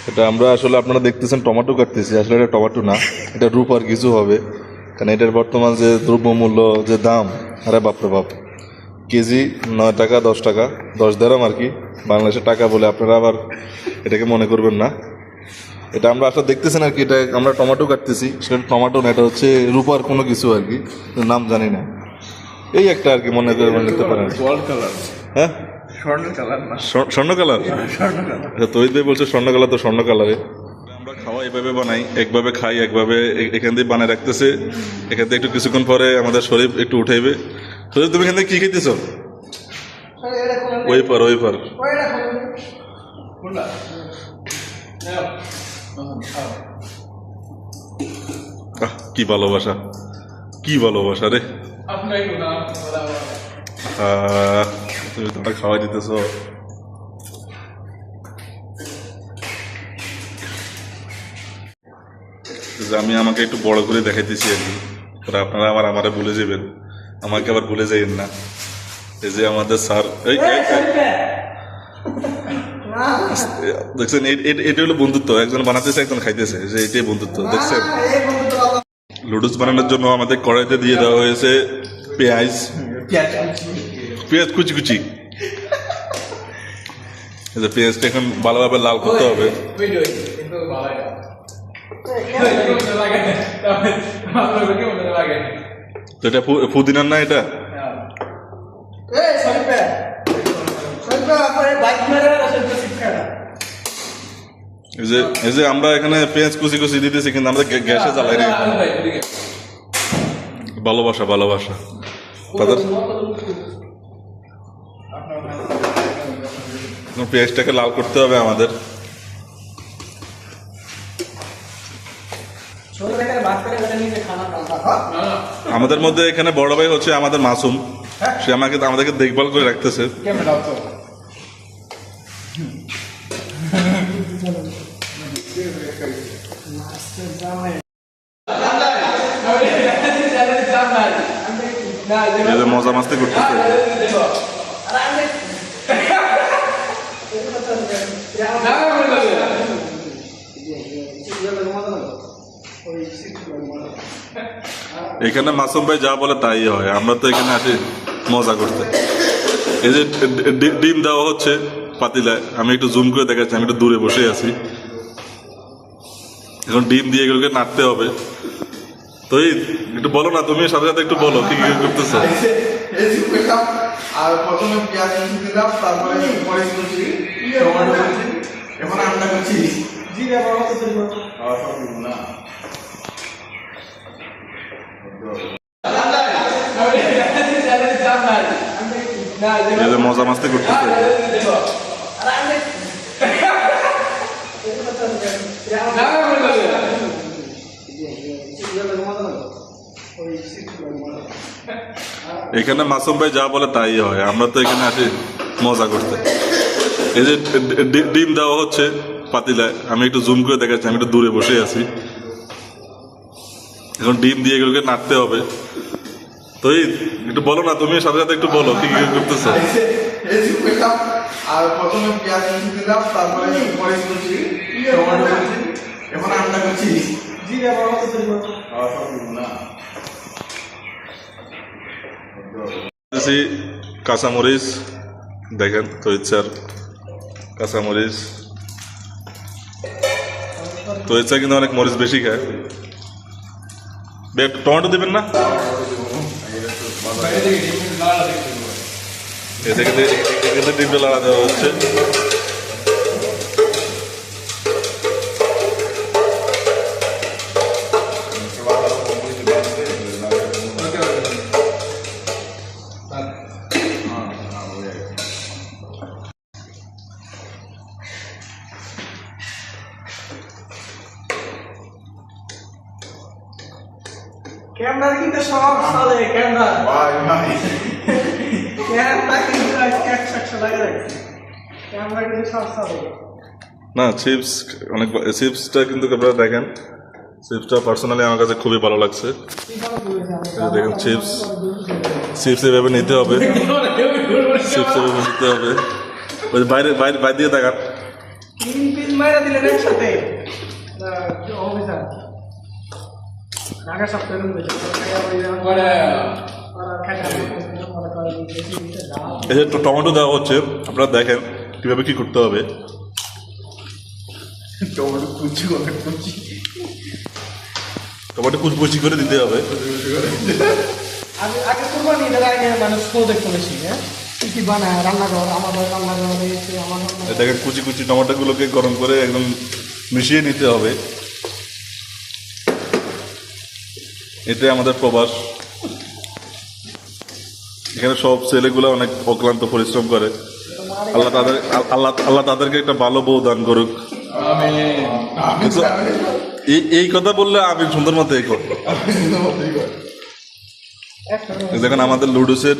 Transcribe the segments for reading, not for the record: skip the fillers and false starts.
এটা আমরা আসলে আপনারা দেখতেছেন টমেটো কাটতেছি, আসলে এটা টমেটো না, এটা রূপার কিছু হবে। কারণ এটার বর্তমান যে দ্রব্যমূল্য যে দাম, আরে বাপরে বাপ, কেজি 9 টাকা 10 টাকা 10 দেরাম আর কি, বাংলাদেশের টাকা বলে আপনারা আবার এটাকে মনে করবেন না। এটা আমরা আসলে দেখতেছেন আর কি, এটা আমরা টমেটো কাটতেছি, সেটা টমেটো না, এটা হচ্ছে রূপার কোনো কিছু আর কি, নাম জানি না। এই একটা আর কি মনে করবেন, নিতে পারেন। হ্যাঁ, স্বর্ণ কালার। আচ্ছা, তৈরি ভাই বলছে স্বর্ণ কালার, তো স্বর্ণ কালারে আমরা খাওয়া এভাবে বানাই, একভাবে খাই, একভাবে এখান দিয়ে বানায় রাখতেছে। এখান থেকে একটু কিছুক্ষণ পরে আমাদের শরীর একটু উঠাইবে। শরীর, তুমি এখান থেকে কি খাইতেছ? ওই পার। কি ভালোবাসা, কি ভালোবাসা রে। তুমি তোমার খাওয়াই দিতেছ। আমি আমাকে একটু বড় করে দেখাইতেছি আর কি, আপনারা আমারে ভুলে যাবেন, আমাকে আবার ভুলে যাইেন না। এই যে আমাদের স্যার, দেখছেন, এটা হলো বন্ধুত্ব। একজন বানাতেছে, একজন খাইতেছে, যে এটাই বন্ধুত্ব। দেখছেন, লুডুস বানানোর জন্য আমাদের কড়াইতে দিয়ে দেওয়া হয়েছে পেঁয়াজ কুচি কুচি। পেঁয়াজটা এখন ভালোভাবে লাল করতে হবে। তো এটা পুদিনার না, এটা এই যে আমরা এখানে পেঁয়াজ কুচি কুচি দিতেছি, কিন্তু আমরা গ্যাসে জ্বালাই না। ভালোবাসা তাদের পেঁয়াজটাকে লাল করতে হবে আমাদের। আমাদের মধ্যে এখানে বড় ভাই হচ্ছে আমাদের মাসুম, সে আমাদেরকে দেখভাল করে রাখতেছে। মজা মাস্তি করতেছে। এখানে মাসুম ভাই যা বলে তাই হয়, আমরা তো এখানে আসি মজা করতে। এই যে ডিম দেওয়া হচ্ছে পাতিলায়, আমি একটু জুম করে দেখাচ্ছি, আমি একটু দূরে বসে আছি। এখন ডিম দিয়ে এগুলোকে নাড়তে হবে। তো এই একটু বলো না, তুমি সাথে সাথে একটু বলো কি করতেছো। আর প্রথমে পেঁয়াজ কুচি দিলাম, তারপরে মরিচ কুচি, টমেটো কুচি, এখন আন্ডা কুচি, জিরা বড় কুচি না। মজা মাস্তি করতেছে। এখানে মাসুম ভাই যা বলে তাই হয়, আমরা তো এখানে আসি মজা করতে। এই যে ডিম দেওয়া হচ্ছে পাতিলায়, আমি একটু জুম করে দেখাচ্ছি, আমি একটু দূরে বসে আছি। এখন ডিম দিয়ে এগুলোকে নাড়তে হবে। তো এই একটু বলো না, তুমি সাথে সাথে একটু বলো কি করতেছো। আর প্রথমে পেঁয়াজ কুচি দিলাম, তারপরে মরিচ কুচি, টমেটো কুচি, এখন আন্ডা কুচি, জিরা বড় কুচি না। কাঁচামরিচ দেখেন, তো ইচ্ছার কাঁচামরিচ, তো ইচ্ছা কিন্তু অনেক মরিচ বেশি খায়। টমেটো দেবেন না, এখানে ডিমটা লাড়া দেওয়া হচ্ছে। ক্যামেরা কিন্তু সব চলে, ক্যামেরা ভাই ক্যামেরা কিন্তু একশো টাকা রাখছে, ক্যামেরা কিন্তু সব চলে না। চিপস অনেক, চিপসটা কিন্তু আপনারা দেখেন, চিপসটা পার্সোনালি আমার কাছে খুবই ভালো লাগছে। দেখেন চিপস এভাবে নিতে হবে, চিপস এভাবে নিতে হবে। ওই বাইরে বাইরে বাইরে দিয়ে দেখান, তিন পিস মাইরা দিলেন একসাথে অফিসার ঢাকা সপ্তাহে এই যে টমেটো দেওয়া হচ্ছে, আপনারা দেখেন কিভাবে কি করতে হবে। টমেটো কুচি করে কুচি টমেটো কুচি করে দিতে হবে। আগে কোরবানি ঈদের আগে মানুষ শো দেখতে বেশি, হ্যাঁ কি কি বানায় রান্নাঘর, আমাদের রান্নাঘর এসে আমার এই দেখেন কুচি টমেটোগুলোকে গরম করে একদম মিশিয়ে নিতে হবে। এতে আমাদের প্রবাস, এখানে সব ছেলেগুলো অনেক অক্লান্ত পরিশ্রম করে। আল্লাহ তাদেরকে একটা ভালো বউ দান করুক। কিন্তু এই কথা বললে আমি সুন্দর মতো এই কর। দেখেন আমাদের লুডুসের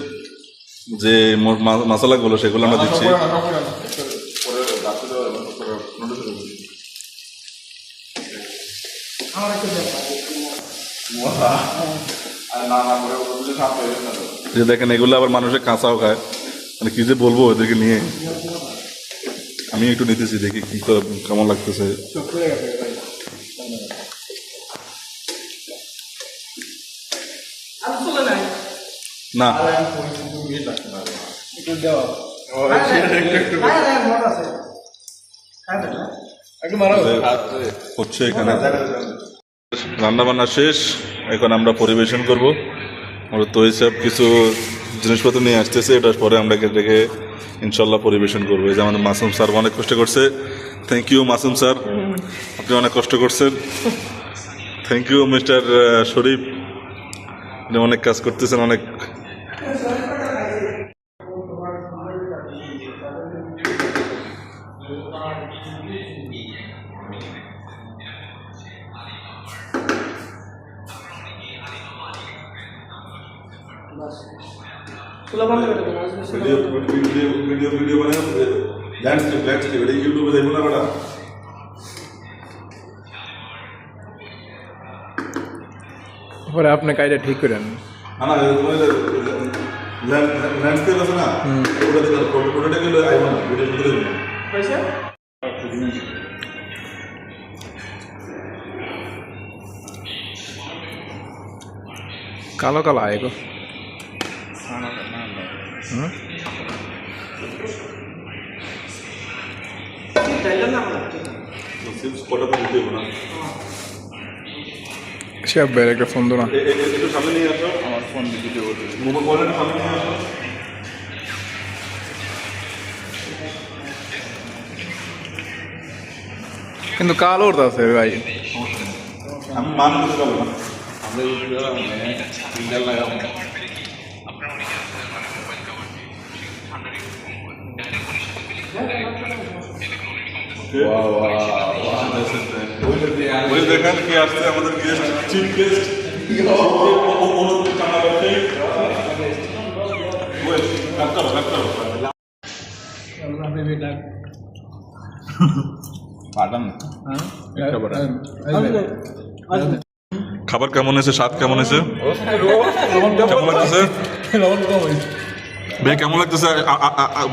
যে মশলাগুলো সেগুলো আমরা দিচ্ছি। আমার একটু যে দেখেন এগুলো আবার মানুষের কাঁচাও খায়, মানে কি যে বলবো ওদেরকে নিয়ে। আমি একটু নিতেছি, দেখি কি কেমন লাগতেছে। আর চলে নাই না একটু দেওয়া মত আছে হচ্ছে এখানে রান্না বান্না শেষ, এখন আমরা পরিবেশন করব। আমরা তো এইসব কিছু জিনিসপত্র নিয়ে আসতেছে, এটার পরে আমরা দেখে ইনশাল্লাহ পরিবেশন করবো। এই যে আমাদের মাসুম স্যার অনেক কষ্ট করছে, থ্যাংক ইউ মাসুম স্যার, আপনি অনেক কষ্ট করছেন। থ্যাংক ইউ মিস্টার শরীফ, আপনি অনেক কাজ করতেছেন, অনেক। চুলা বন্ধ করে দেবো ভিডিও মানে ল্যান্ডস্কেপ এটা ইউটিউবে দেখবো না বেটা। পরে আপনি কাজটা ঠিক করেন। না ল্যান্ডস্কেপ আছে না, ওটা গেলে আইব না, ভিডিও করতে দেবো না। পয়সা কালো কালো আয়েগো। চাইলেন না চিপস কটা তো দিতে হবে না। সে বের একটা ফোন দো না। একটু সামনে নিয়ে আসো, আমার ফোন ভিডিও করতে মোবাইলটা সামনে নিয়ে আসো। কিন্তু কালো ওর আছে ভাই। আমি মান করতে পারবো না। আমরা ভিডিও ফিল্টার লাগাবো। ওই দেখেন কি আসছে আমাদের গেস্ট, চিফ গেস্ট। খাবার কেমন হয়েছে, স্বাদ কেমন হয়েছে, কেমন লাগতেছে ভাই, কেমন লাগতেছে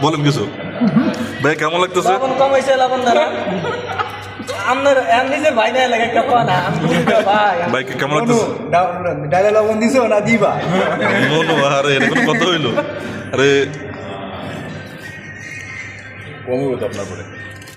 বলেন কিছু ভাই, কেমন লাগতেছে? লবণ কম হয়েছে, লবণ দ্বারা আপনার নিজের ভাই না লাগে একটা পানা আমি ভাই ভাই কেমন লাগতেছে? ডালে লবণ দিছো না দিবা আরে এটা কোনো কথা হইলো? আরে কমবে তো আপনার পরে